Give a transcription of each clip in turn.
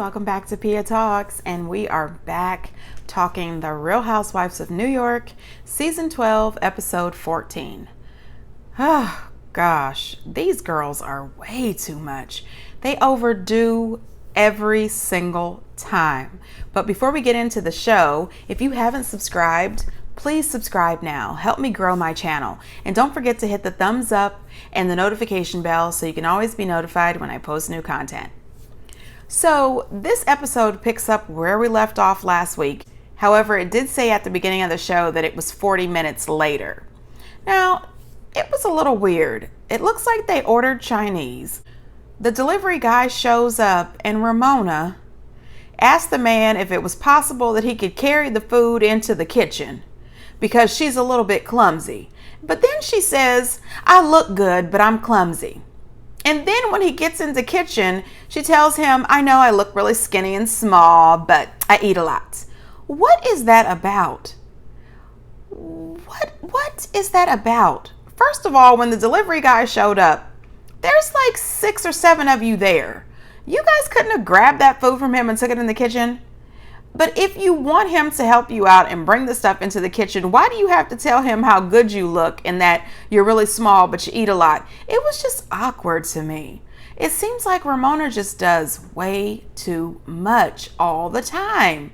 welcome back to Pia Talks, and we are back talking The Real Housewives of New York, Season 12, Episode 14. Oh, gosh, these girls are way too much. They overdo every single time. But before we get into the show, if you haven't subscribed, please subscribe now. Help me grow my channel. And don't forget to hit the thumbs up and the notification bell so you can always be notified when I post new content. So this episode picks up where we left off last week. However, it did say at the beginning of the show that it was 40 minutes later. Now, it was a little weird. It looks like they ordered Chinese. The delivery guy shows up and Ramona asked the man if it was possible that he could carry the food into the kitchen because she's a little bit clumsy. But then she says, "I look good, but I'm clumsy." And then when he gets in the kitchen, she tells him, "I know I look really skinny and small, but I eat a lot." What is that about? What is that about? First of all, when the delivery guy showed up, there's like 6 or 7 of you there. You guys couldn't have grabbed that food from him and took it in the kitchen? But if you want him to help you out and bring the stuff into the kitchen, why do you have to tell him how good you look and that you're really small but you eat a lot? It was just awkward to me. It seems like Ramona just does way too much all the time.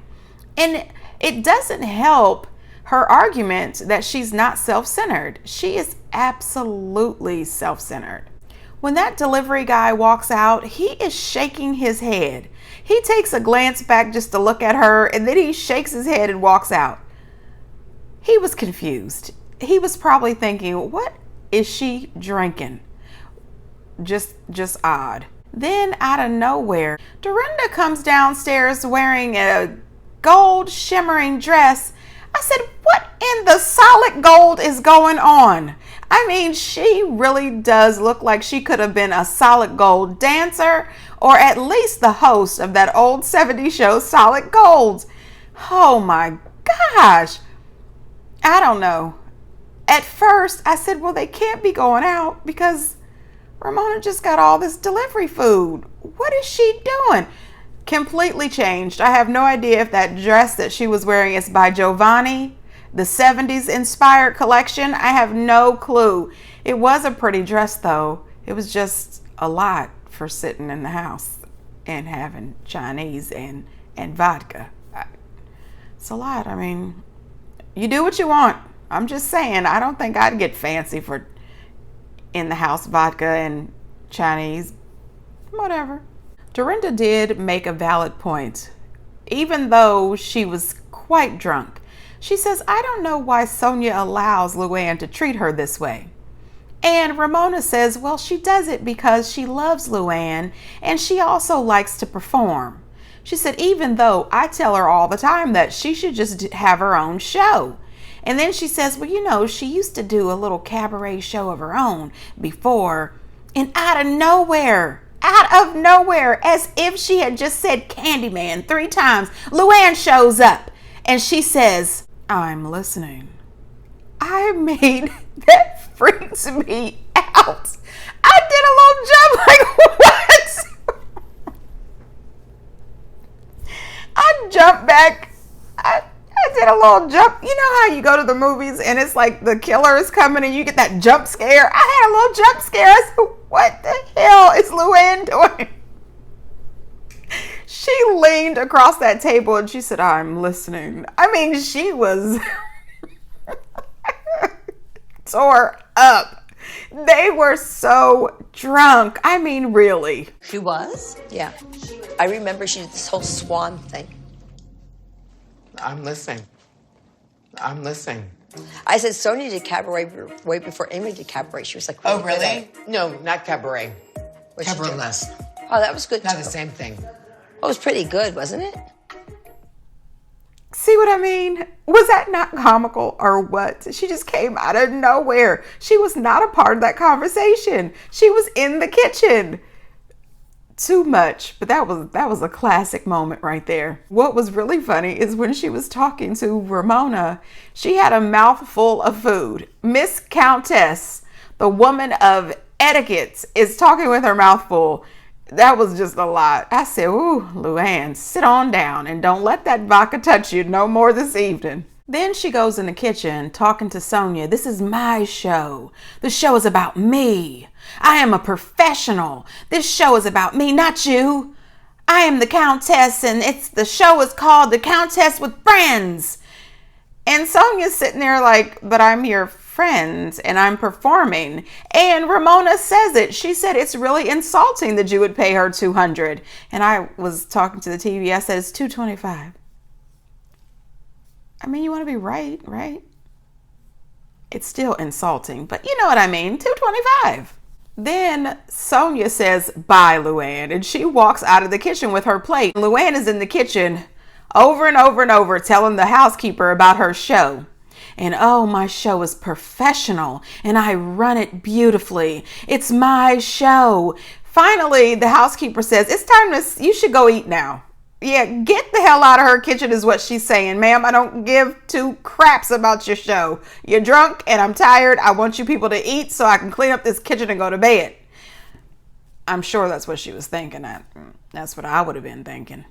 And it doesn't help her argument that she's not self-centered. She is absolutely self-centered. When that delivery guy walks out, he is shaking his head. He takes a glance back just to look at her, and then he shakes his head and walks out. He was confused. He was probably thinking, what is she drinking? Just odd. Then out of nowhere, Dorinda comes downstairs wearing a gold shimmering dress. I said, what in the solid gold is going on? I mean, she really does look like she could have been a solid gold dancer or at least the host of that old 70s show, Solid Gold. Oh my gosh. I don't know. At first, I said, well, they can't be going out because Ramona just got all this delivery food. What is she doing? Completely changed. I have no idea if that dress that she was wearing is by Giovanni, the 70s inspired collection. I have no clue. It was a pretty dress though. It was just a lot for sitting in the house and having Chinese and vodka. It's a lot. I mean, you do what you want. I'm just saying, I don't think I'd get fancy for in the house vodka and Chinese. Whatever. Dorinda did make a valid point. Even though she was quite drunk, she says, I don't know why Sonia allows Luann to treat her this way. And Ramona says, well, she does it because she loves Luann and she also likes to perform. She said, even though I tell her all the time that she should just have her own show. And then she says, well, you know, she used to do a little cabaret show of her own before. And out of nowhere, as if she had just said Candyman 3 times, Luann shows up and she says, I'm listening. That freaks me out. I did a little jump like, what? I jumped back. I did a little jump. You know how you go to the movies and it's like the killer is coming and you get that jump scare? I had a little jump scare. I said, what the hell is Luann doing? She leaned across that table and she said, I'm listening. I mean, she was tore up. They were so drunk. I mean, really. She was? Yeah. I remember she did this whole swan thing. I'm listening. I said, Sonia did cabaret way before Amy did cabaret. She was like, oh, really? No, not cabaret. Cabaret less. Oh, that was good Not too. the same thing. It was pretty good, wasn't it? See what I mean? Was that not comical or what? She just came out of nowhere. She was not a part of that conversation. She was in the kitchen. Too much, but that was a classic moment right there. What was really funny is when she was talking to Ramona, she had a mouthful of food. Miss Countess, the woman of etiquette, is talking with her mouth full. That was just a lot. I said, ooh, Luann, sit on down and don't let that vodka touch you no more this evening. Then she goes in the kitchen talking to Sonia. This is my show. The show is about me. I am a professional. This show is about me, not you. I am the Countess, and the show is called The Countess with Friends. And Sonia's sitting there like, but I'm your friend and I'm performing. And Ramona says it. She said it's really insulting that you would pay her $200. And I was talking to the TV. I said it's $225. I mean, you want to be right? It's still insulting, but you know what I mean. $225. Then Sonia says, bye, Luann. And she walks out of the kitchen with her plate. Luann is in the kitchen over and over and over telling the housekeeper about her show. And oh, my show is professional and I run it beautifully. It's my show. Finally, the housekeeper says, it's time you should go eat now. Yeah, get the hell out of her kitchen is what she's saying. Ma'am, I don't give two craps about your show. You're drunk and I'm tired. I want you people to eat so I can clean up this kitchen and go to bed. I'm sure that's what she was thinking. That's what I would have been thinking.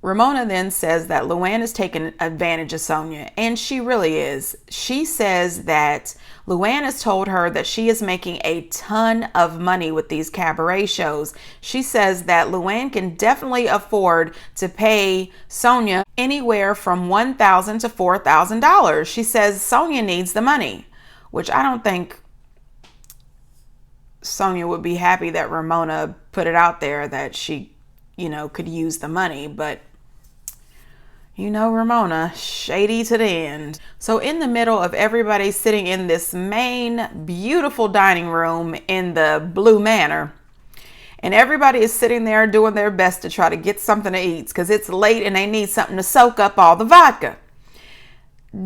Ramona then says that Luann is taking advantage of Sonia, and she really is. She says that Luann has told her that she is making a ton of money with these cabaret shows. She says that Luann can definitely afford to pay Sonia anywhere from $1,000 to $4,000. She says Sonia needs the money, which I don't think Sonia would be happy that Ramona put it out there that she, could use the money, but Ramona, shady to the end. So in the middle of everybody sitting in this main beautiful dining room in the Blue Manor, and everybody is sitting there doing their best to try to get something to eat because it's late and they need something to soak up all the vodka.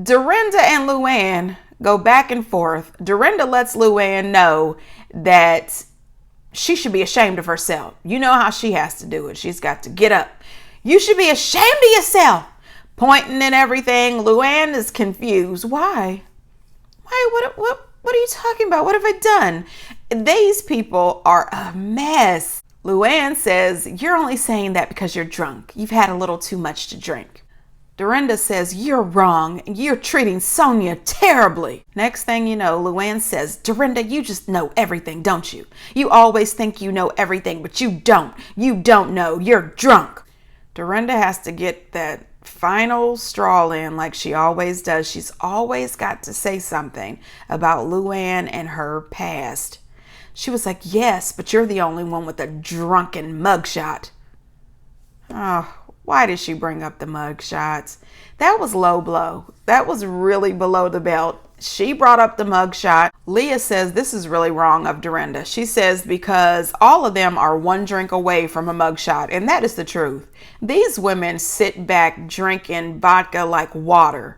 Dorinda and Luann go back and forth. Dorinda lets Luann know that she should be ashamed of herself. You know how she has to do it. She's got to get up. You should be ashamed of yourself. Pointing and everything. Luann is confused. Why? What are you talking about? What have I done? These people are a mess. Luann says, you're only saying that because you're drunk. You've had a little too much to drink. Dorinda says, you're wrong. You're treating Sonia terribly. Next thing you know, Luann says, Dorinda, you just know everything, don't you? You always think you know everything, but you don't. You don't know. You're drunk. Dorinda has to get that final straw in like she always does. She's always got to say something about Luann and her past. She was like, yes, but you're the only one with a drunken mugshot. Oh, why did she bring up the mugshots? That was low blow. That was really below the belt. She brought up the mugshot. Leah says this is really wrong of Dorinda. She says because all of them are one drink away from a mugshot, and that is the truth. These women sit back drinking vodka like water.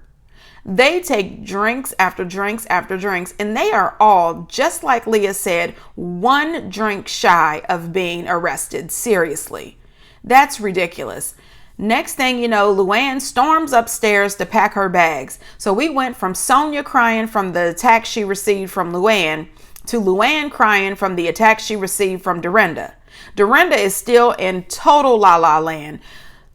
They take drinks after drinks after drinks, and they are all, just like Leah said, one drink shy of being arrested. Seriously. That's ridiculous. Next thing you know, Luann storms upstairs to pack her bags. So we went from Sonia crying from the attack she received from Luann to Luann crying from the attack she received from Dorinda. Dorinda is still in total la-la land.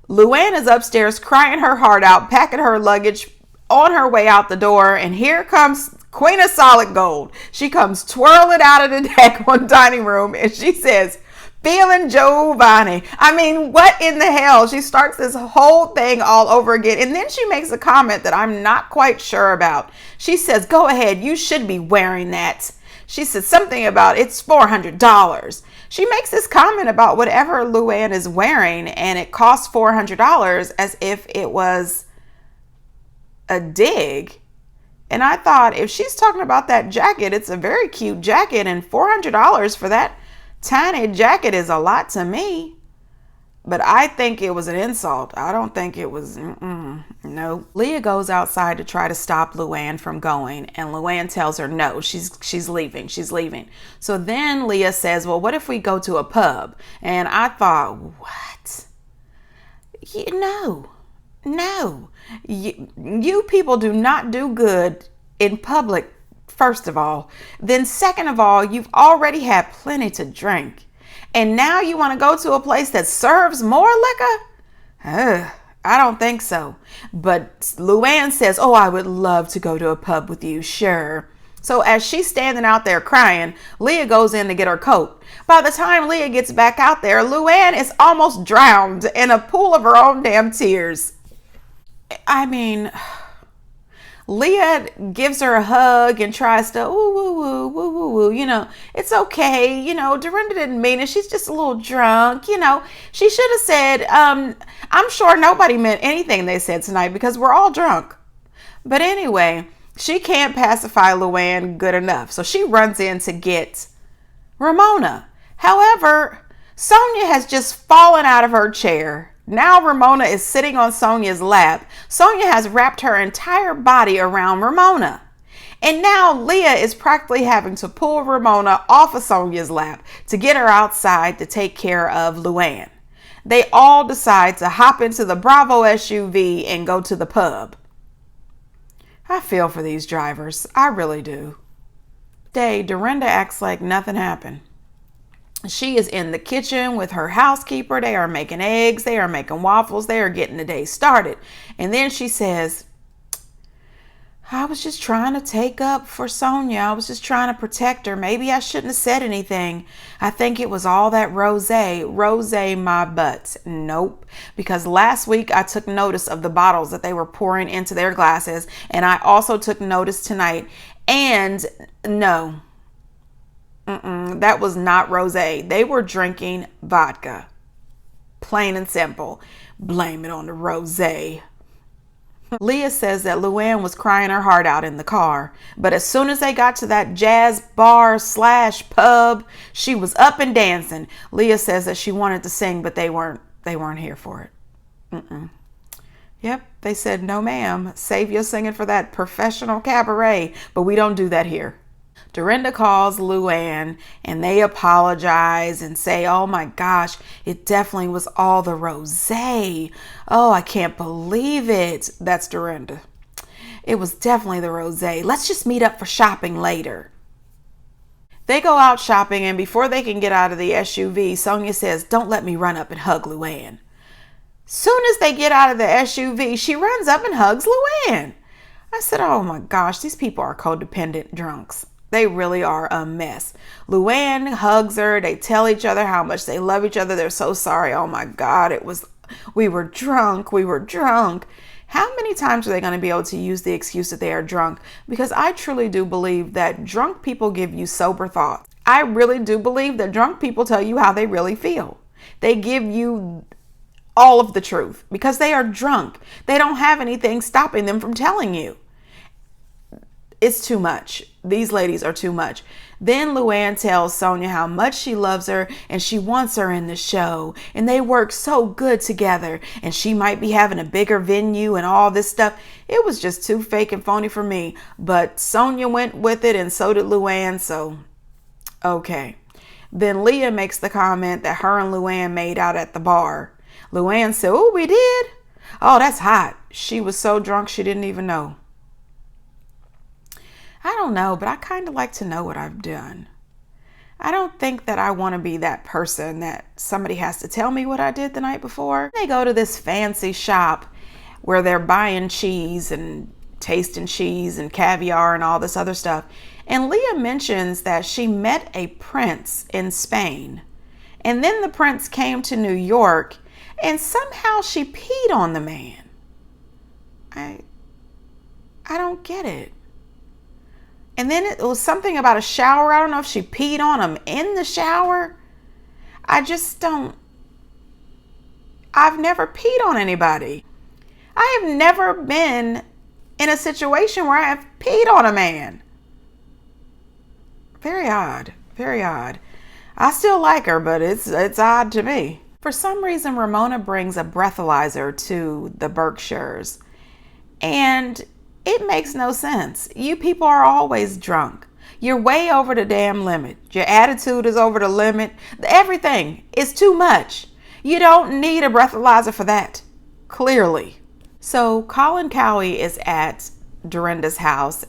Luann is upstairs crying her heart out, packing her luggage on her way out the door. And here comes Queen of Solid Gold. She comes twirling out of the daggone dining room and she says, feeling Giovanni. I mean, what in the hell? She starts this whole thing all over again. And then she makes a comment that I'm not quite sure about. She says, go ahead. You should be wearing that. She says something about it's $400. She makes this comment about whatever Luann is wearing and it costs $400 as if it was a dig. And I thought if she's talking about that jacket, it's a very cute jacket and $400 for that tiny jacket is a lot to me. But I think it was an insult. I don't think it was, no. Leah goes outside to try to stop Luann from going. And Luann tells her, no, she's leaving. She's leaving. So then Leah says, well, what if we go to a pub? And I thought, what? No. You people do not do good in public, first of all. Then second of all, you've already had plenty to drink. And now you want to go to a place that serves more liquor? I don't think so. But Luann says, oh, I would love to go to a pub with you, sure. So as she's standing out there crying, Leah goes in to get her coat. By the time Leah gets back out there, Luann is almost drowned in a pool of her own damn tears. I mean, Leah gives her a hug and tries to, ooh, woo, woo, woo, woo, woo. You know, it's okay. You know, Dorinda didn't mean it. She's just a little drunk. You know, she should have said, I'm sure nobody meant anything they said tonight because we're all drunk. But anyway, she can't pacify Luann good enough. So she runs in to get Ramona. However, Sonia has just fallen out of her chair. Now Ramona is sitting on Sonia's lap. Sonia has wrapped her entire body around Ramona. And now Leah is practically having to pull Ramona off of Sonia's lap to get her outside to take care of Luann. They all decide to hop into the Bravo SUV and go to the pub. I feel for these drivers. I really do. Today, Dorinda acts like nothing happened. She is in the kitchen with her housekeeper. They are making eggs. They are making waffles. They are getting the day started. And then she says, I was just trying to take up for Sonia. I was just trying to protect her. Maybe I shouldn't have said anything. I think it was all that rosé. Rosé my butt. Nope. Because last week I took notice of the bottles that they were pouring into their glasses. And I also took notice tonight. And no. That was not rosé. They were drinking vodka. Plain and simple. Blame it on the rosé. Leah says that Luann was crying her heart out in the car, but as soon as they got to that jazz bar / pub, she was up and dancing. Leah says that she wanted to sing, but they weren't here for it. Yep, they said, no ma'am, save your singing for that professional cabaret, but we don't do that here. Dorinda calls Luann and they apologize and say, oh my gosh, it definitely was all the rosé. Oh, I can't believe it. That's Dorinda. It was definitely the rosé. Let's just meet up for shopping later. They go out shopping, and before they can get out of the SUV, Sonia says, don't let me run up and hug Luann. Soon as they get out of the SUV, she runs up and hugs Luann. I said, oh my gosh, these people are codependent drunks. They really are a mess. Luann hugs her. They tell each other how much they love each other. They're so sorry. Oh my God, we were drunk. We were drunk. How many times are they going to be able to use the excuse that they are drunk? Because I truly do believe that drunk people give you sober thoughts. I really do believe that drunk people tell you how they really feel. They give you all of the truth because they are drunk. They don't have anything stopping them from telling you. It's too much. These ladies are too much. Then Luann tells Sonia how much she loves her and she wants her in the show. And they work so good together. And she might be having a bigger venue and all this stuff. It was just too fake and phony for me. But Sonia went with it and so did Luann. So, okay. Then Leah makes the comment that her and Luann made out at the bar. Luann said, oh, we did? Oh, that's hot. She was so drunk she didn't even know. I don't know, but I kind of like to know what I've done. I don't think that I want to be that person that somebody has to tell me what I did the night before. They go to this fancy shop where they're buying cheese and tasting cheese and caviar and all this other stuff. And Leah mentions that she met a prince in Spain. And then the prince came to New York and somehow she peed on the man. I don't get it. And then it was something about a shower. I don't know if she peed on him in the shower. I've never peed on anybody. I have never been in a situation where I have peed on a man. Very odd. Very odd. I still like her, but it's odd to me. For some reason, Ramona brings a breathalyzer to the Berkshires. And it makes no sense. You people are always drunk. You're way over the damn limit. Your attitude is over the limit. Everything is too much. You don't need a breathalyzer for that. Clearly. So Colin Cowie is at Dorinda's house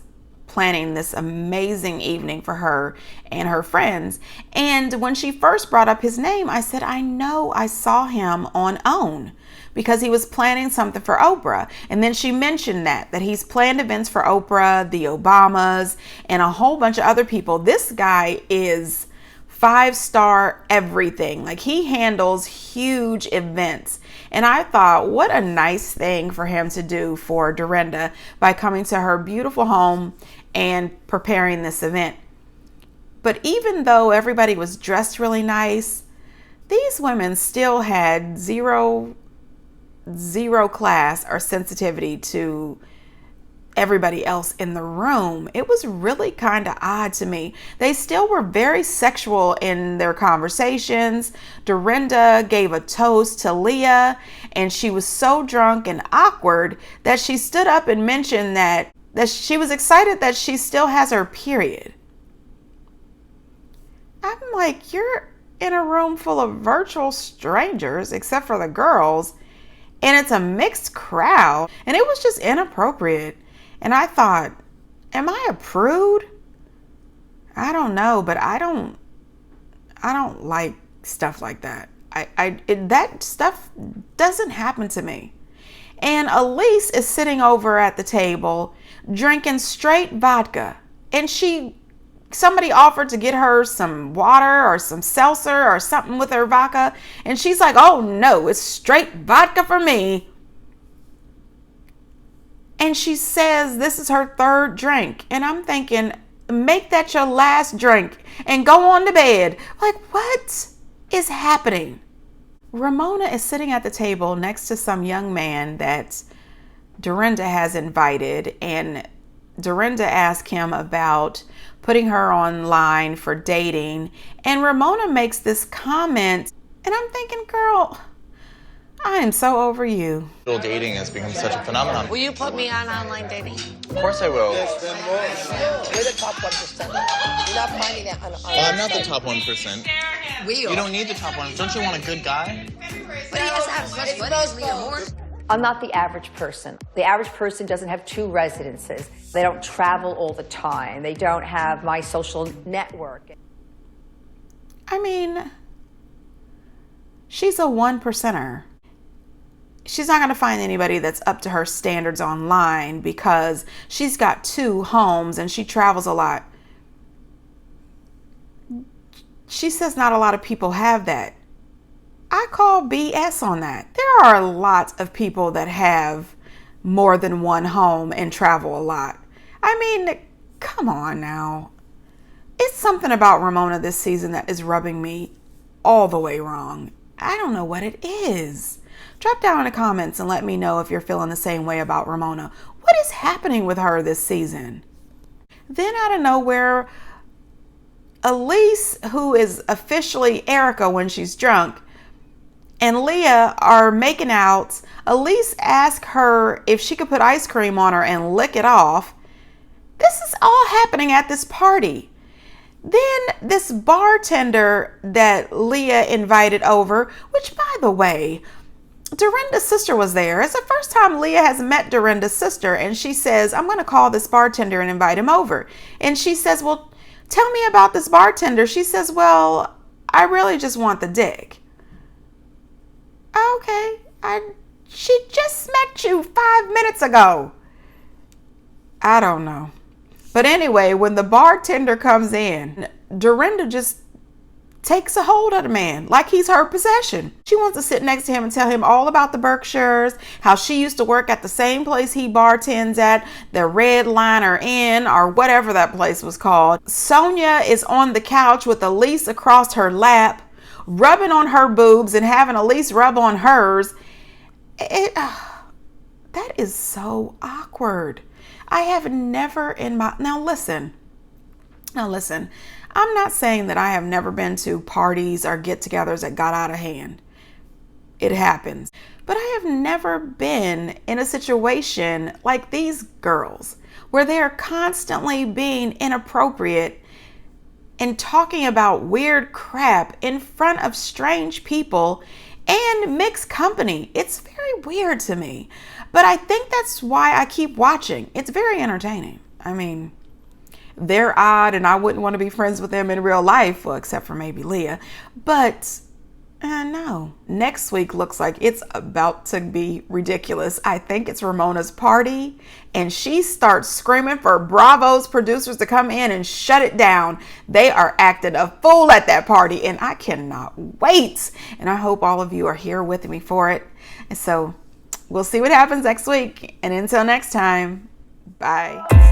planning this amazing evening for her and her friends. And when she first brought up his name, I said, I know I saw him on OWN because he was planning something for Oprah. And then she mentioned that he's planned events for Oprah, the Obamas, and a whole bunch of other people. This guy is 5-star everything. Like, he handles huge events. And I thought, what a nice thing for him to do for Dorinda by coming to her beautiful home and preparing this event. But even though everybody was dressed really nice, these women still had zero class or sensitivity to everybody else in the room. It was really kind of odd to me. They still were very sexual in their conversations. Dorinda gave a toast to Leah, and she was so drunk and awkward that she stood up and mentioned that she was excited that she still has her period. I'm like, you're in a room full of virtual strangers, except for the girls, and it's a mixed crowd, and it was just inappropriate. And I thought, am I a prude? I don't know, but I don't like stuff like that. That stuff doesn't happen to me. And Elise is sitting over at the table drinking straight vodka, and somebody offered to get her some water or some seltzer or something with her vodka, and she's like, oh no, it's straight vodka for me. And she says this is her third drink. And I'm thinking, make that your last drink and go on to bed. Like, what is happening? Ramona is sitting at the table next to some young man that Dorinda has invited. And Dorinda asked him about putting her online for dating. And Ramona makes this comment. And I'm thinking, girl, I am so over you. Dating has become such a phenomenon. Will you put me on online dating? Of course I will. We're the top 1%. You're not finding that on Well, I'm not the top 1%. We are. You don't need the top 1%. Don't you want a good guy? But he has to have as much money as me or more. I'm not the average person. The average person doesn't have 2 residences. They don't travel all the time. They don't have my social network. I mean, she's a 1%er. She's not going to find anybody that's up to her standards online because she's got 2 homes and she travels a lot. She says not a lot of people have that. I call BS on that. There are lots of people that have more than 1 home and travel a lot. I mean, come on now. It's something about Ramona this season that is rubbing me all the way wrong. I don't know what it is. Drop down in the comments and let me know if you're feeling the same way about Ramona. What is happening with her this season? Then out of nowhere, Elise, who is officially Erica when she's drunk, and Leah are making out. Elise asked her if she could put ice cream on her and lick it off. This is all happening at this party. Then this bartender that Leah invited over, which by the way, Dorinda's sister was there. It's the first time Leah has met Dorinda's sister, and she says, I'm going to call this bartender and invite him over. And she says, well, tell me about this bartender. She says, well, I really just want the dick. Okay, she just met you 5 minutes ago. I don't know. But anyway, when the bartender comes in, Dorinda just takes a hold of the man like he's her possession. She wants to sit next to him and tell him all about the Berkshires, how she used to work at the same place he bartends at, the Red Liner Inn or whatever that place was called. Sonia is on the couch with Elise across her lap, rubbing on her boobs and having Elise rub on hers. That is so awkward. I have never in my... Now listen. I'm not saying that I have never been to parties or get-togethers that got out of hand. It happens. But I have never been in a situation like these girls where they're constantly being inappropriate and talking about weird crap in front of strange people and mixed company. It's very weird to me. But I think that's why I keep watching. It's very entertaining. I mean, they're odd and I wouldn't want to be friends with them in real life. Well, except for maybe Leah. But no. Next week looks like it's about to be ridiculous. I think it's Ramona's party, and she starts screaming for Bravo's producers to come in and shut it down. They are acting a fool at that party, and I cannot wait. And I hope all of you are here with me for it. And so we'll see what happens next week. And until next time, bye.